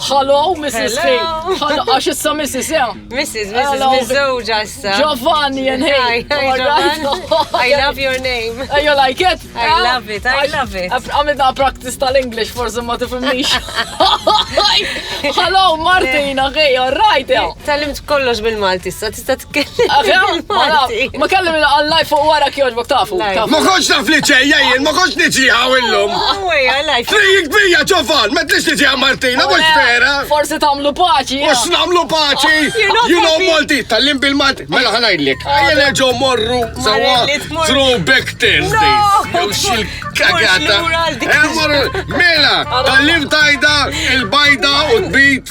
Hello, Mrs. Hay. Hello, għax issa Mrs. yeah. Mrs. Mizzowġa issa. Giovanni and Hay. Hi, Giovann. I love your name. You like it? I love it. Għamilna practice tal-English, forse ma tifimnix. Hello, Martina, hey, all right, yeah. Tallimt kollox bil-Malti, tista' tkellem bil-Malti. Ma kellim il-għallaj fuq wara kjoġbok tafu. Ma konx naf li ċejja jien, ma konx niġiħaw illum. Trijik bija, Ġiovann, ma tlix niġiħa Martina, mux vera. Forse tamlu paċi. Mux namlu paċi. You know Malti, tallim bil-Malti. Mela ħanajdlek, għajja ġo morru sawa throwback Thursdays. Jew xil-kagata. Mela, tallim tajda, il-bajda u t-bit.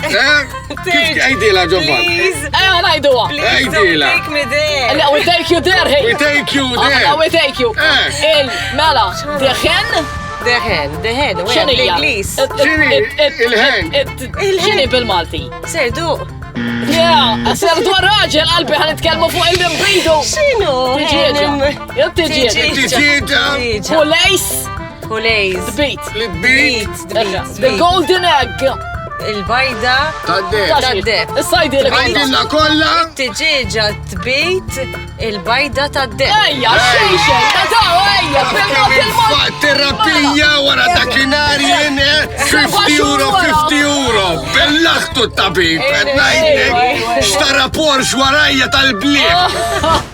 Kif għajdila, Ġiovann? Għanajduwa. Għajdila. We take you there, hey. We take you there. We take you. Mela, deħen. Xinija? Il-ħen. Xini bil-Malti? Serdu. Serdu raġel, qalbi ħan itkelmu fuq il-imbridu. Xinu? It-tiġieġa. Hulejs. L-bit. The golden egg. Il-bajda. Tad-deheb. Is-sajdi Għajdilna kolla. It-tiġieġa tbit il-bajda tad-deheb. Ejja, xejxej, nadaw, ejja, bil-mot Terapija wara dakinari jene 50 euro. Bellaħtu t-tabib. Najdek, xtara Porsche warajja tal-bliħ.